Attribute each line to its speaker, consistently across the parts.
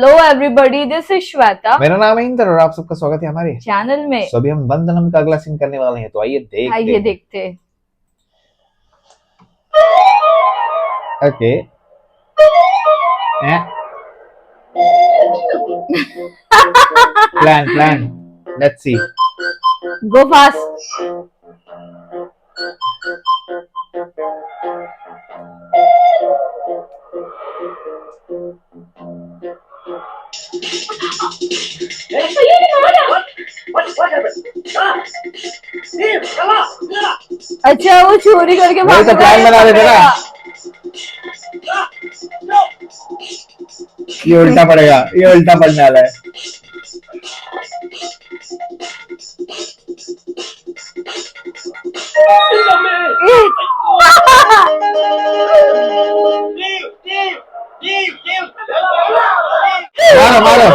Speaker 1: Hello everybody, this is Shweta.
Speaker 2: मेरा नाम है इंदर और आप सबका स्वागत है हमारे
Speaker 1: चैनल में।
Speaker 2: तो अभी हम वंदनम का अगला सीन करने वाले हैं, तो आइए
Speaker 1: देखते।
Speaker 2: Okay. Plan let's see.
Speaker 1: Go fast. अच्छा, वो चोरी करके
Speaker 2: वही तो प्लान बना रहे थे ना। ये उल्टा पड़ेगा, ये उल्टा पड़ने वाला है। मारो मारो।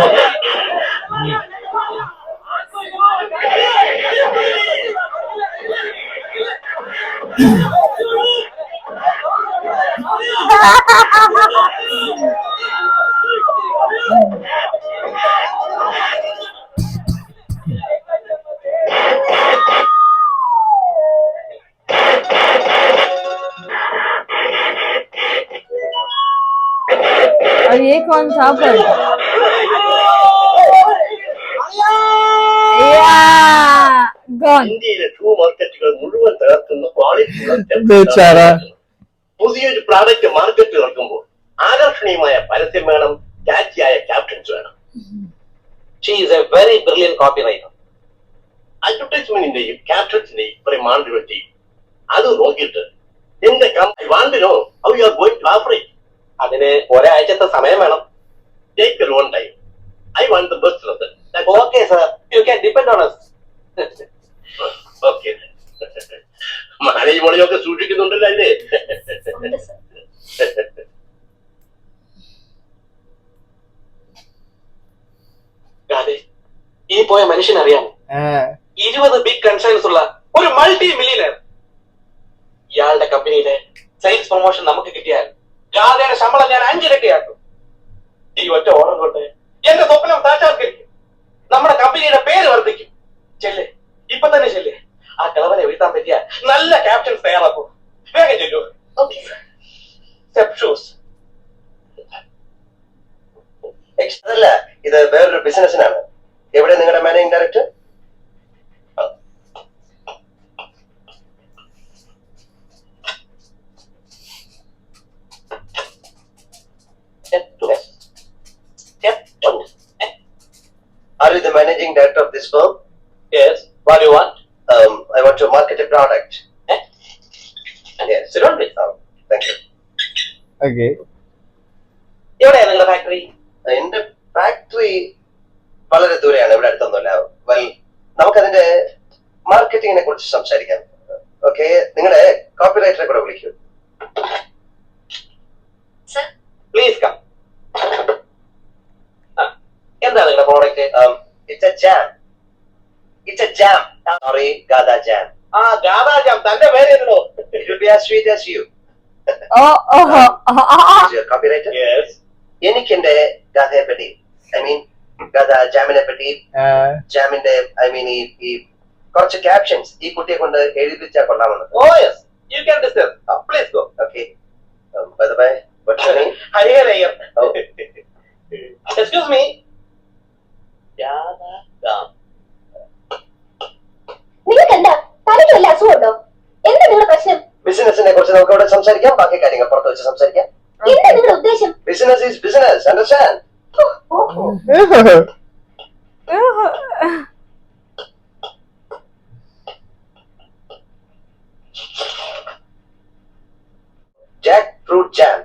Speaker 1: और ये कौन था पर?
Speaker 3: ഇന്ത്യയിലെ ഷൂ മാർക്കറ്റുകൾ മുഴുവൻ തകർക്കുന്ന ക്വാളിറ്റി
Speaker 2: बेचारा।
Speaker 3: പുതിയൊരു പ്രോഡക്റ്റ് മാർക്കറ്റിൽ ഇറക്കുമ്പോൾ ആകർഷണീയമായ പരസ്യം വേണം, ക്യാച്ചിയായ ക്യാപ്ഷൻസ് വേണം.
Speaker 4: She is a very brilliant copywriter.
Speaker 3: അഡ്വർടൈസ്മെന്റിന്റെയും ക്യാപ്ഷൻസിന്റെയും പ്രമാണങ്ങൾ ചെയ്യും. അത് നോക്കിയിട്ട് എന്റെ കമ്പനി വാണ്ടിനോ how you are going to operate.
Speaker 4: അതിന് ഒരാഴ്ചത്തെ സമയം വേണം.
Speaker 3: Take your own time. I want the best result.
Speaker 4: Okay, sir. You can depend on us.
Speaker 3: Okay. മഴയും മണിയൊക്കെ സൂക്ഷിക്കുന്നുണ്ടല്ലോ അല്ലേ?
Speaker 4: അതെ, ഈ പോയ മനുഷ്യൻ അറിയാമോ? 20 ബിഗ് കൺസേൺസ് ഉള്ള ഒരു മൾട്ടി മില്യണർ. ഇയാളുടെ കമ്പനിയിലെ സെയിൽസ് പ്രൊമോഷൻ നമുക്ക് കിട്ടിയാൽ ഗാഥയുടെ ശമ്പളം ഞാൻ 5 ഇരട്ടിയാക്കും. ഈ ഒറ്റ ഓർഡർ കൊണ്ട് എന്റെ സ്വപ്നം സാക്ഷാത്കരിക്കും. നമ്മുടെ കമ്പനിയുടെ പേര് വർദ്ധിക്കും. ചെല്ലേ, ഇപ്പൊ തന്നെ ചെല്ലേ. ആ കിളവനെ വീഴ്ത്താൻ പറ്റിയ നല്ല ക്യാപ്ഷൻസ് തയ്യാറാക്കൂ. വേഗം ചെല്ലൂ. Step shoes.
Speaker 3: അതല്ല, ഇത് വേറൊരു ബിസിനസ്സിനാണ്. എവിടെ നിങ്ങളുടെ managing director? Are you the managing director of this firm?
Speaker 4: Yes. What do you want?
Speaker 3: I want to market a product.
Speaker 4: Yes. Sit down, please.
Speaker 3: Thank you.
Speaker 2: Okay.
Speaker 4: എവിടെയാണ് നിങ്ങളുടെ factory?
Speaker 3: എന്റെ factory വളരെ ദൂരെയാണ്, ഇവിടെ അടുത്തൊന്നുമില്ല. വെൽ, നമുക്കതിന്റെ മാർക്കറ്റിങ്ങിനെ കുറിച്ച് സംസാരിക്കാം. Okay, നിങ്ങളുടെ കോപ്പിറൈറ്ററെ കൂടെ വിളിക്കൂ.
Speaker 4: Please come. എന്താണ് നിങ്ങളുടെ product?
Speaker 3: It's a jam. It's a jam. Sorry, ഗാദാ ജാം.
Speaker 4: ആ, ഗാദാ ജാം. തന്റെ പേരെന്തോ?
Speaker 3: It will be as sweet as you. Is your copywriter?
Speaker 4: Yes.
Speaker 3: എനിക്ക് എന്റെ ഗാഥയെ പറ്റി, ഐ മീൻ ഗാദാ ജാമിനെ പറ്റി, ജാമിന്റെ ഐ മീൻ ഈ കുറച്ച് ക്യാപ്ഷൻസ് ഈ കുട്ടിയെ കൊണ്ട് എഴുതിച്ചാൽ കൊള്ളാമെന്ന്.
Speaker 4: Oh yes, you can discuss. Please go.
Speaker 3: Okay. By the way, what's your name?
Speaker 4: Hariher Iyer.
Speaker 3: Oh.
Speaker 4: Excuse me. Gada Jam.
Speaker 5: നിങ്ങൾക്ക് എന്താ തലയ്ക്ക് വല്ല അസുഖമുണ്ടോ? എന്താ നിങ്ങളുടെ പ്രശ്നം?
Speaker 3: ബിസിനസിനെ കുറിച്ച് നമുക്ക് ഇവിടെ സംസാരിക്കാം, ബാക്കി കാര്യങ്ങൾ പുറത്ത് വെച്ച് സംസാരിക്കാം.
Speaker 5: എന്താ നിങ്ങളുടെ ഉദ്ദേശം?
Speaker 3: Business is business, understand? Jackfruit jam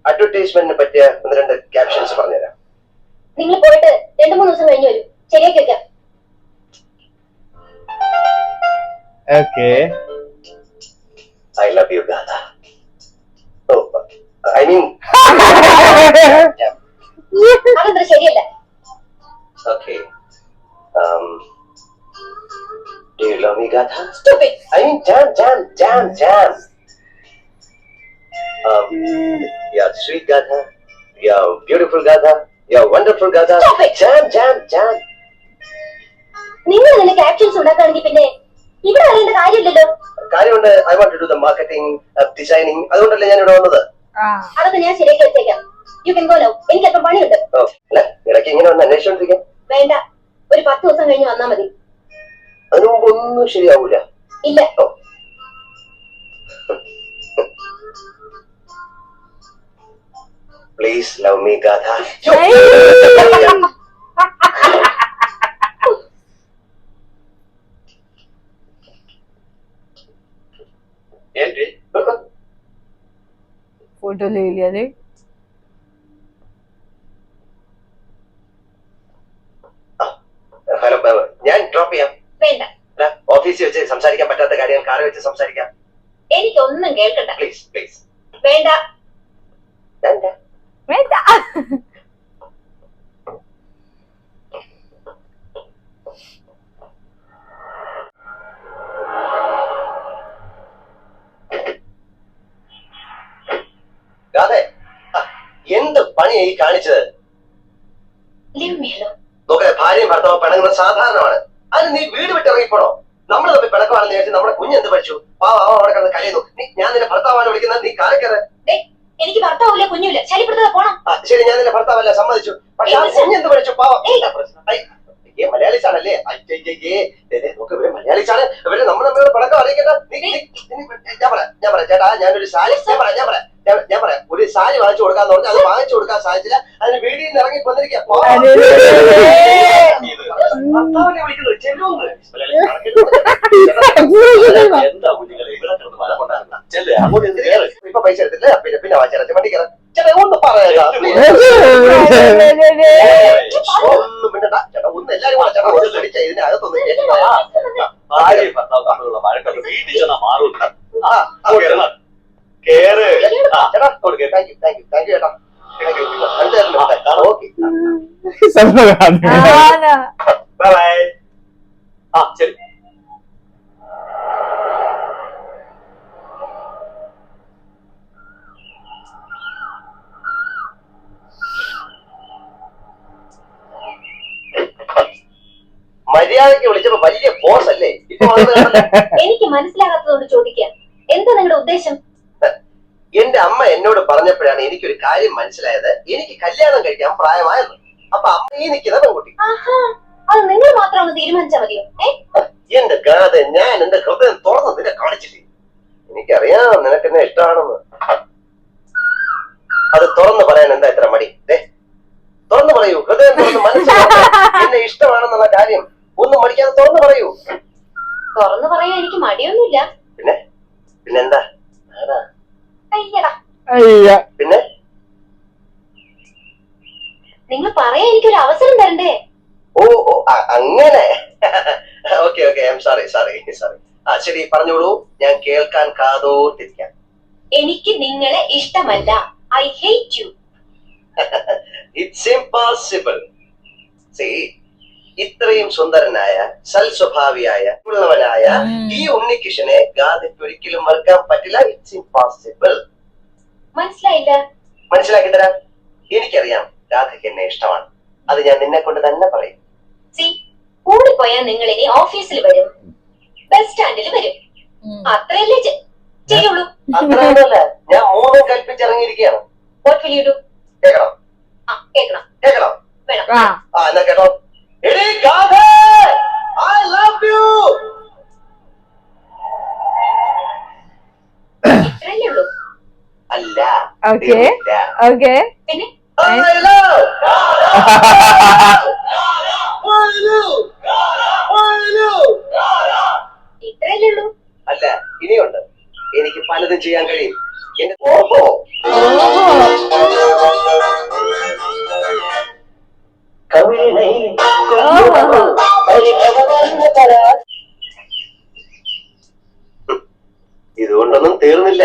Speaker 3: അഡ്വർടൈസ്മെന്റിനെ പറ്റിയ 1-2 ക്യാപ്ഷൻസ് പറഞ്ഞുതരാം.
Speaker 5: നിങ്ങൾ പോയിട്ട് 2-3 ദിവസം കഴിഞ്ഞ് വരും, ശരിയാക്കി വെക്കാം.
Speaker 2: Okay.
Speaker 3: I love you, Gada. Oh, I mean.
Speaker 5: അതെന്താ ശരിയല്ല?
Speaker 3: Okay. Do you love me, Gada?
Speaker 5: Stupid.
Speaker 3: I mean, jam. Yeah, sweet Gada. Yeah, beautiful Gada. You're wonderful, Gada.
Speaker 5: Stop it.
Speaker 3: Jam.
Speaker 5: നിങ്ങൾ തന്നെ ക്യാപ്ഷൻസ് ഉണ്ടാക്കുകയാണെങ്കിൽ പിന്നെ ഇവിടെ അറിയേണ്ട കാര്യമില്ലല്ലോ.
Speaker 3: കാര്യമുണ്ട്. I want to do the marketing, designing. അതുകൊണ്ടല്ലേ ഞാൻ ഇവിടെ വന്നത്.
Speaker 5: അതൊക്കെ ഞാൻ ശരിയാക്കി വെച്ചേക്കാം. You can go now. എനിക്ക് അല്പം പണിയുണ്ട്.
Speaker 3: അല്ല, ഇടയ്ക്ക് ഇങ്ങനെ വന്ന് അന്വേഷിച്ചോണ്ടിരിക്കാം.
Speaker 5: വേണ്ട, ഒരു 10 ദിവസം കഴിഞ്ഞ് വന്നാൽ മതി.
Speaker 3: അതിനു മുമ്പ് ഒന്നും ശരിയാവൂല.
Speaker 5: ഇല്ല.
Speaker 3: Please love me, Gada.
Speaker 4: ఏంటి
Speaker 1: फोटो ले लिया देख.
Speaker 3: ഹലോ, ഞാൻ ഡ്രോപ്പ് ചെയ്യാം.
Speaker 5: വേണ്ട,
Speaker 3: ഓഫീസിൽ വെച്ച് സംസാരിക്കാൻ പറ്റാത്ത കാര്യം കാറിൽ വെച്ച് സംസാരിക്കാം.
Speaker 5: എനിക്കൊന്നും കേൾക്കണ്ട.
Speaker 3: പ്ലീസ്.
Speaker 5: വേണ്ട.
Speaker 1: Venta.
Speaker 3: അതെ, എന്ത് പണിയായി കാണിച്ചത്?
Speaker 5: Leave me alone.
Speaker 3: നോക്കെ, ഭാര്യയും ഭർത്താവും പിണങ്ങുന്നത് സാധാരണമാണ്. അതിന് നീ വീട് വിട്ട് ഇറങ്ങിപ്പോണോ? നമ്മൾ തമ്മിൽ പിണക്കമാണെന്ന് വിചാരിച്ച് നമ്മുടെ കുഞ്ഞ് എന്ത് പഠിച്ചു? അവിടെ കിടന്ന് കരയുന്നു. ഞാൻ നിന്റെ ഭർത്താവാണ് വിളിക്കുന്നത്, നീ കാലക്കയറ്.
Speaker 5: എനിക്ക് ഭർത്താവില്ല, കുഞ്ഞില്ല. ശല്യപ്പെടുത്താതെ പോണം.
Speaker 3: ശരി, ഞാൻ നിന്റെ ഭർത്താവല്ല, സമ്മതിച്ചു. പക്ഷെ ആ കുഞ്ഞ് എന്ത് പഠിച്ചു? പാവം. മലയാളീസ് ആണല്ലേ? നോക്ക്, ഇവര് മലയാളീസ് ആണ്. ഇവര് നമ്മൾ തമ്മിൽ പിണക്കം അറിയിക്കണ്ട. ഞാൻ പറയാം ചേട്ടാ, ഞാനൊരു സാരി ഞാൻ പറയാം ഒരു സാരി വാങ്ങിച്ചു കൊടുക്കാന്ന് പറഞ്ഞാൽ അത് വാങ്ങിച്ചു കൊടുക്കാൻ സാധിച്ചില്ല. അതിന് വീടിൽ നിന്ന് ഇറങ്ങി വന്നിരിക്കുക. ഇപ്പൊ പൈസ എടുത്തില്ല, പിന്നെ വാങ്ങിച്ചു വണ്ടി കയറാം. ചേട്ടാ ഒന്ന് പറയാ, ഒന്നും മിണ്ടണ്ട ചേട്ടാ, ഒന്ന് എല്ലാരും കൂടെ ചേട്ടാ ഒന്ന് പിടിച്ച ഇതിനകത്തൊന്നും
Speaker 4: ശരി.
Speaker 3: മര്യാദയ്ക്ക് വിളിച്ചപ്പോ വലിയ ബോസ് അല്ലേ?
Speaker 5: എനിക്ക് മനസ്സിലാകാത്തതുകൊണ്ട് ചോദിക്കാം, എന്താ നിങ്ങളുടെ ഉദ്ദേശം?
Speaker 3: എന്റെ അമ്മ എന്നോട് പറഞ്ഞപ്പോഴാണ് എനിക്കൊരു കാര്യം മനസ്സിലായത്. എനിക്ക് കല്യാണം കഴിക്കാൻ പ്രായമായെന്ന്. അപ്പൊ അമ്മ ഈ നിൽക്കുന്ന പെൺകുട്ടി.
Speaker 5: അത് നിങ്ങൾ മാത്രം ഒന്ന് തീരുമാനിച്ചാൽ മതിയോ?
Speaker 3: എന്റെ ഗാഥ ഞാൻ എന്റെ ഹൃദയം തുറന്ന് നിന്നെ കാണിച്ചില്ലേ? എനിക്കറിയാം നിനക്ക് എന്നെ ഇഷ്ടമാണെന്ന്. അത് തുറന്നു പറയാൻ എന്താ ഇത്ര മടി? തുറന്നു പറയൂ, ഹൃദയം തുറന്ന് മനസ്സിലാക്കി എന്നെ ഇഷ്ടമാണെന്നുള്ള കാര്യം ഒന്നും മടിക്കാതെ തുറന്നു പറയൂ.
Speaker 5: തുറന്നു പറയാൻ എനിക്ക് മടിയൊന്നുമില്ല.
Speaker 3: പിന്നെന്താ?
Speaker 5: അയ്യടാ.
Speaker 3: പിന്നെ
Speaker 5: നിങ്ങൾ പറയാൻ എനിക്കൊരു അവസരം തരണ്ടേ?
Speaker 3: ഓ അങ്ങനെ. Okay I am sorry. ശരി, പറഞ്ഞോളൂ, ഞാൻ കേൾക്കാൻ കാതോർത്തിരിക്കാം.
Speaker 5: എനിക്ക് നിങ്ങളെ ഇഷ്ടമല്ല. I hate you.
Speaker 3: It's impossible. ഇത്രയും സുന്ദരനായ സൽസ്വഭാവിയായ ഉള്ളവനായ ഈ ഉണ്ണികൃഷ്ണനെ ഗാഥയ്ക്ക് ഒരിക്കലും മറക്കാൻ പറ്റില്ല. It's impossible.
Speaker 5: മനസ്സിലായില്ല?
Speaker 3: മനസ്സിലാക്കി തരാം. എനിക്കറിയാം ഗാഥയ്ക്ക് എന്നെ ഇഷ്ടമാണ്. അത് ഞാൻ നിന്നെ കൊണ്ട് തന്നെ പറയും.
Speaker 5: കൂടിപ്പോയാൽ നിങ്ങൾ ഇനി ഓഫീസിൽ വരും, ബസ് സ്റ്റാൻഡിൽ വരും. അത്രയല്ലേ ചെയ്യുള്ളൂ.
Speaker 3: അത്രയൊന്നുമല്ല, ഞാൻ 3 കൽപ്പിച്ചിറങ്ങിയിരിക്കുകയാണ്.
Speaker 5: What will you do?
Speaker 3: കേൾക്കണം.
Speaker 5: വേണം.
Speaker 3: എന്നാ കേട്ടോ. എടീ ഗാഥ, I love you.
Speaker 5: ഇത്രയല്ലേ ഉള്ളൂ?
Speaker 3: അല്ല.
Speaker 1: Okay.
Speaker 5: പിന്നെ
Speaker 3: I love.
Speaker 5: ഇത്രയല്ലേ ഉള്ളൂ?
Speaker 3: അല്ല, ഇനിയുണ്ട്. എനിക്ക് പലതും ചെയ്യാൻ കഴിയും. എന്റെ ഇതുകൊണ്ടൊന്നും തീർന്നില്ല.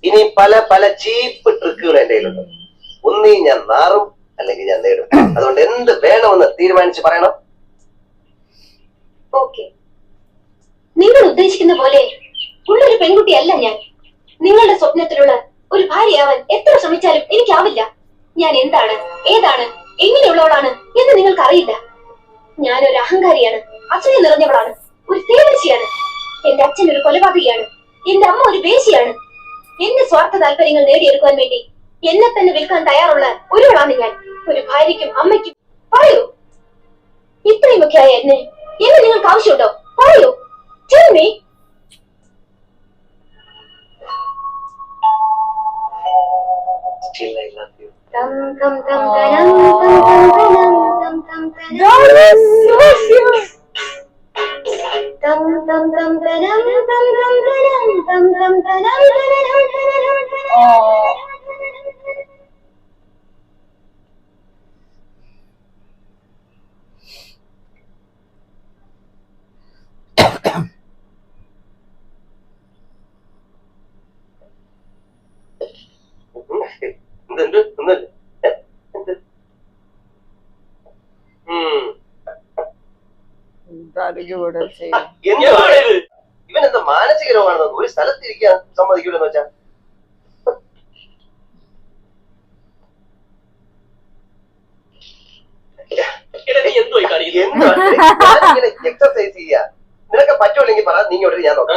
Speaker 3: ഇനി പല പല ചീപ്പ് ട്രിക്കുകൾ എന്റെ കയ്യിലുണ്ട്. ഒന്നീ ഞാൻ നാറും, അല്ലെങ്കിൽ ഞാൻ നേടും. അതുകൊണ്ട് എന്ത് വേണമെന്ന് തീരുമാനിച്ച് പറയണം.
Speaker 5: ഓക്കെ, നിങ്ങൾ ഉദ്ദേശിക്കുന്ന പോലെ ഉള്ളൊരു പെൺകുട്ടിയല്ല ഞാൻ. നിങ്ങളുടെ സ്വപ്നത്തിലുള്ള ഒരു ഭാര്യയാവാൻ എത്ര ശ്രമിച്ചാലും എനിക്കാവില്ല. ഞാൻ എന്താണ്, ഏതാണ്, എങ്ങനെയുള്ളവളാണ് എന്ന് നിങ്ങൾക്ക് അറിയില്ല. ഞാനൊരു അഹങ്കാരിയാണ്, അസൂയ നിറഞ്ഞവളാണ്, ഒരു തേനീച്ചയാണ്. എന്റെ അച്ഛൻ ഒരു കൊലപാതകയാണ്, എന്റെ അമ്മ ഒരു വേശ്യയാണ്. എന്റെ സ്വാർത്ഥ താല്പര്യങ്ങൾ നേടിയെടുക്കാൻ വേണ്ടി എന്നെ തന്നെ വിൽക്കാൻ തയ്യാറുള്ള ഒരുവളാണ് ഞാൻ. ഒരു ഭാര്യയ്ക്കും അമ്മയ്ക്കും. പറയൂ, ഇത്രയുമൊക്കെയായ എന്നെ നിങ്ങൾക്ക് ആവശ്യമുണ്ടോ? പറയൂ, tell me.
Speaker 3: Still I love you.
Speaker 5: Tam tam tam tanam tam tam tam tanam.
Speaker 1: That was so cute.
Speaker 5: Tam tam tam tanam tam tam tanam tam tam tanam tanam.
Speaker 1: Oh.
Speaker 3: ഇവനെന്താ മാനസിക രോഗമാണെന്ന് ഒരു സ്ഥലത്തിരിക്കാൻ സമ്മതിക്കൂലെന്ന് വെച്ചാ എക്സർസൈസ് ചെയ്യാ. നിനക്ക് പറ്റുമില്ലെങ്കിൽ പറ, നീ ഇങ്ങോട്ട് ഞാൻ നോക്കാം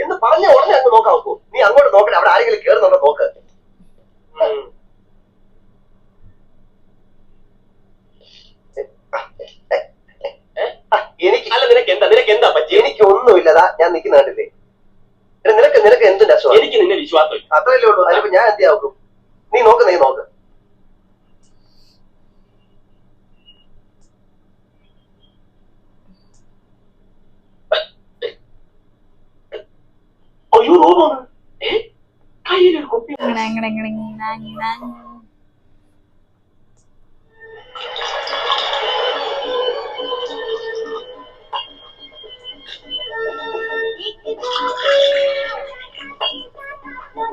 Speaker 3: എന്ന് പറഞ്ഞ ഉടനെ അങ്ങ് നോക്കാൻ നോക്കൂ. നീ അങ്ങോട്ട് നോക്കണേ, അവിടെ ആരെങ്കിലും കേറുന്നുണ്ടോ നോക്ക്. എനിക്ക് ഒന്നുമില്ലതാ, ഞാൻ നിൽക്കുന്ന കണ്ടില്ലേ. നിനക്ക് എന്തിന്റെ അസുഖം?
Speaker 4: എനിക്ക് നിന്നെ വിശ്വാസം.
Speaker 3: അത്രയല്ലേ ഉള്ളൂ. അതിപ്പോ ഞാൻ എന്ത് നോക്കും? നീ നോക്ക്.
Speaker 4: അയ്യോ നോക്കുന്നു, കയ്യിലൊരു കുപ്പി.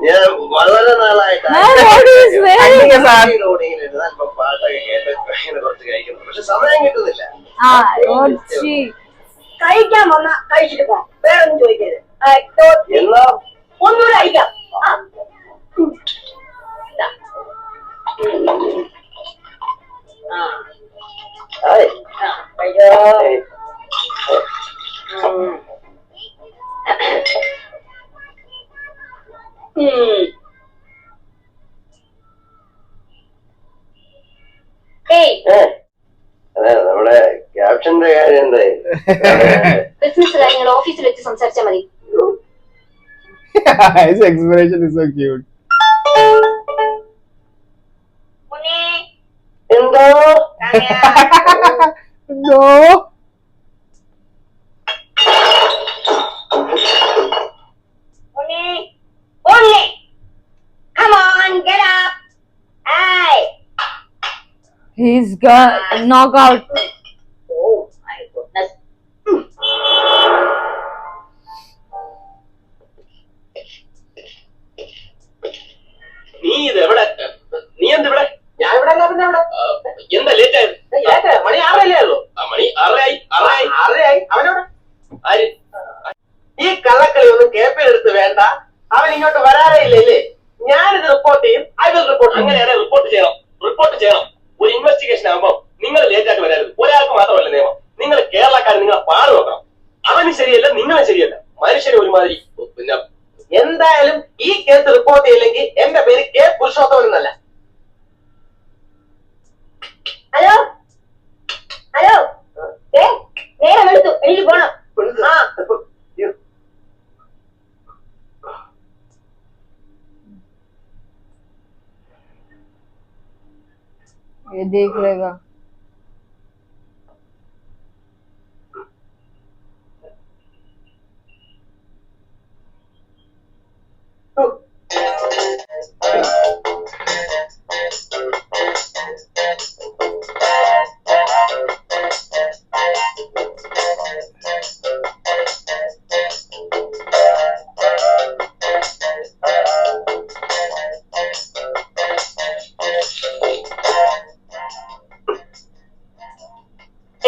Speaker 3: ഞാൻ വളരെ നാളായിട്ട് പാട്ടൊക്കെ കേട്ട് കുറച്ച് കഴിക്കുന്നു, പക്ഷെ സമയം കിട്ടുന്നില്ല.
Speaker 5: കഴിക്കാൻ വന്ന കഴിച്ചിട്ട് പോ, വേറൊന്നും ചോദിക്കരുത്.
Speaker 3: എന്നാ
Speaker 5: ഒന്നുകൂടെ കഴിക്കാം.
Speaker 3: നമ്മുടെ ക്യാപ്ഷന്റെ കാര്യം എന്തായി?
Speaker 5: ബിസിനസ് കാര്യങ്ങൾ ഓഫീസിൽ വെച്ച് സംസാരിച്ചാൽ മതി.
Speaker 2: His expression is so cute.
Speaker 3: എന്തോ
Speaker 2: No.
Speaker 5: Come on, get up. Hey.
Speaker 1: He's got knockout.
Speaker 5: Oh my goodness.
Speaker 4: നീ ഇത് എവിടെ? നീ എന്തിവിടെ?
Speaker 3: ഞാൻ ഇവിടെ
Speaker 4: എന്താ ലേറ്റ് ആയത്?
Speaker 3: മണി 6 ആയുള്ളൂ.
Speaker 4: മണി 6
Speaker 3: ആയി. അവനോട്
Speaker 4: ആര്?
Speaker 3: ഈ കള്ളക്കളി ഒന്നും കേപ്പിലെടുത്ത് വേണ്ട. അവൻ ഇങ്ങോട്ട് വരാറേ ഇല്ലല്ലേ. ഞാനിത് റിപ്പോർട്ട് ചെയ്യും. I will report.
Speaker 4: അങ്ങനെയാണ് റിപ്പോർട്ട് ചെയ്യണം. ഒരു ഇൻവെസ്റ്റിഗേഷൻ ആകുമ്പോ നിങ്ങൾ ലേറ്റ് ആയിട്ട് വരരുത്. ഒരാൾക്ക് മാത്രമല്ല നിയമം. നിങ്ങൾ കേരളക്കാർ നിങ്ങളെ പാട് നോക്കണം. അവന് ശരിയല്ല, നിങ്ങളും ശരിയല്ല. മനുഷ്യന് ഒരുമാതിരി. പിന്നെ
Speaker 3: എന്തായാലും ഈ കേസ് റിപ്പോർട്ട് ചെയ്യില്ലെങ്കിൽ എന്റെ പേര് കെ പുരുഷോത്തമൻ എന്നല്ല.
Speaker 5: ഹലോ നേരം എടുത്തു, എനിക്ക് പോണം.
Speaker 1: ये देख लेगा.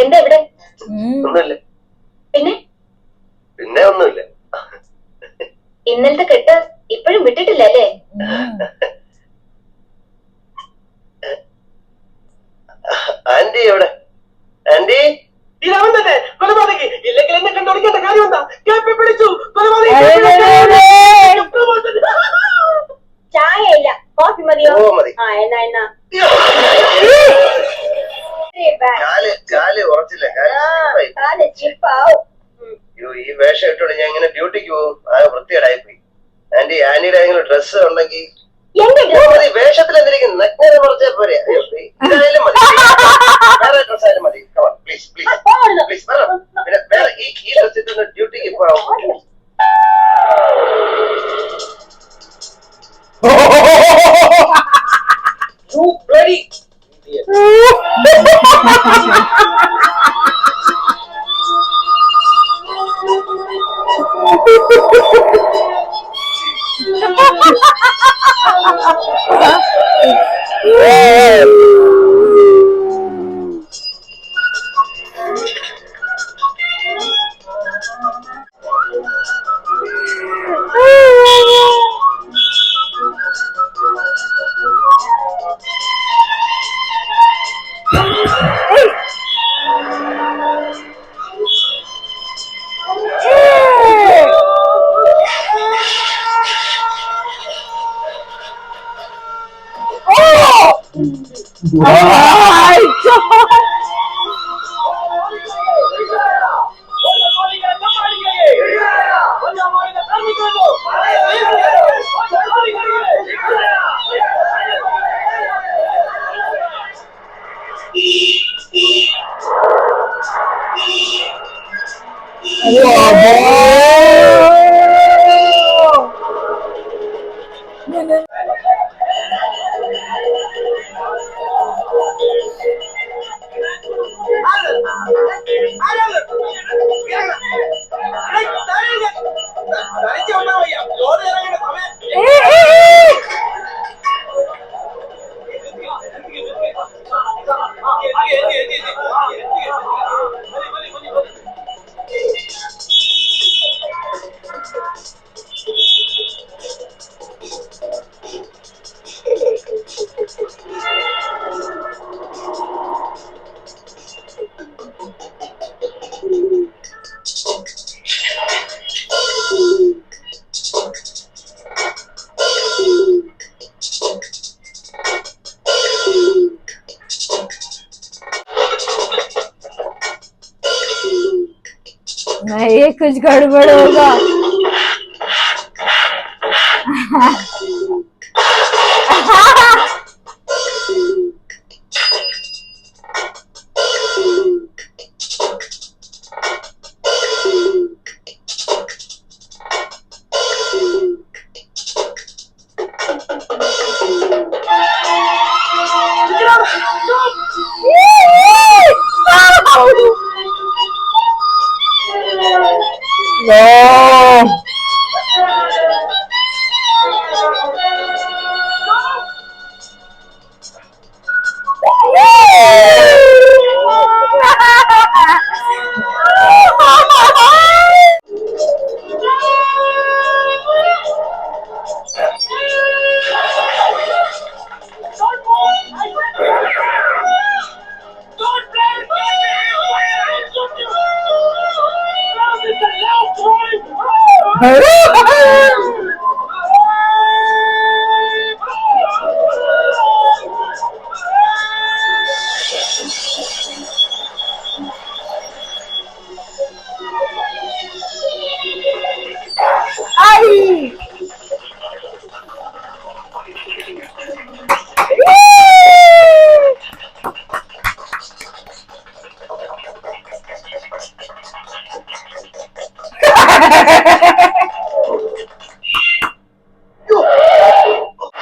Speaker 5: എന്താ ഇവിടെ?
Speaker 3: ഒന്നുമില്ല. പിന്നെ ഒന്നുമില്ല.
Speaker 5: ഇന്നലത്തെ കെട്ട് ഇപ്പോഴും വിട്ടിട്ടില്ല അല്ലേ? കാലച്ച് പാവം.
Speaker 3: അയ്യോ ഈ വേഷം ഇട്ടോണ്ട് ഞാൻ ഇങ്ങനെ ഡ്യൂട്ടിക്ക് പോകും ആ വൃത്തികേടായി പോയി. ആന്റി ആന്റിയുടെ ഏതെങ്കിലും ഡ്രസ്സ് ഉണ്ടെങ്കിൽ
Speaker 5: എന്റെ
Speaker 3: മതി. വേഷത്തിൽ എന്തിരിക്കും നഗ്നത കുറച്ചാൽ പോരെ. അയ്യോ, ഇതായാലും മതി. വേറെ ഡ്രസ് ആയാലും മതി. പ്ലീസ് പ്ലീസ് പ്ലീസ് പിന്നെ വേറെ ഈ ഡ്രസ് ഇട്ടൊന്ന് ഡ്യൂട്ടിക്ക് പോകാം.
Speaker 4: You bloody idiot.
Speaker 1: ये कुछ गड़बड़ होगा।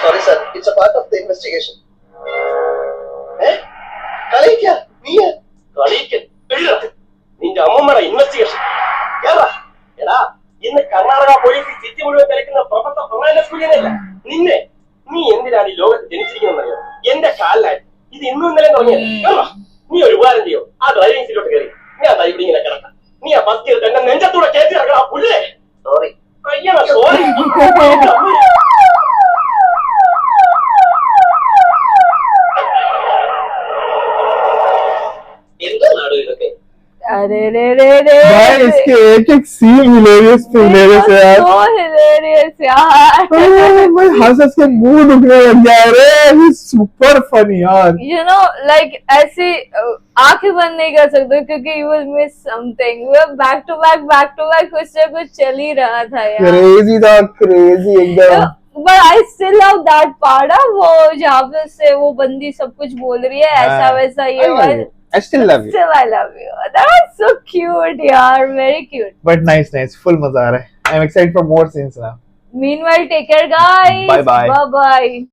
Speaker 3: Sorry sir, it's a part of the investigation. കളിക്ക നീ കളിക്ക നിന്റെ അമ്മമ്മയുടെ ഇൻവെസ്റ്റിഗേഷൻ എടാ ഇന്ന് കർണാടക പോലീസ് സിറ്റി മുഴുവൻ തിരക്കുന്ന പ്രൊഫസർ പ്രൊണാലസ്കുര്യനല്ല നിന്നെ. നീ എന്തിനാണ് ഈ ലോകത്ത് ജനിച്ചിരിക്കുന്നറിയോ? എന്റെ കാലിലായി ഇത് ഇന്നും ഇന്നലെ തുടങ്ങിയത്. നീ ഒരു ഉപകാരം ചെയ്യോ? ആ ഡ്രൈവിംഗ് സീറ്റിലോട്ട് കയറി ഞാൻ ഇവിടെ ഇങ്ങനെ കിടക്കാം. നീ ആ ഫസ്റ്റ് ഇയർ തന്നെ നെഞ്ചത്തൂടെ കയറ്റി ഇറക്കണം. ആ പുല്ലേ സോറി അയ്യാ സോറി.
Speaker 4: എന്താ നാടോ ഇതൊക്കെ?
Speaker 1: अरे रे रे रे
Speaker 2: भाई इसके एक एक सीन हिलेरियस है यार।
Speaker 1: so hilarious यार।
Speaker 2: मैं हंस के मुंह दुखने लग गया रे, सुपर फनी यार।
Speaker 1: You know, like ऐसी आंखें बंद नहीं कर सकते क्योंकि you will miss something। वो back to back कुछ ना कुछ चल ही रहा था यार।
Speaker 2: क्रेजी था, क्रेजी एकदम।
Speaker 1: But I still love that part। वो जहाँ पे से वो बंदी सब कुछ बोल रही है ऐसा वैसा ये
Speaker 2: I still love you.
Speaker 1: Still I love you। That was so cute यार, very cute।
Speaker 2: But nice, full मजा आ रहा है। I'm excited for more scenes now.
Speaker 1: Meanwhile, take care guys।
Speaker 2: Bye bye.
Speaker 1: Bye bye।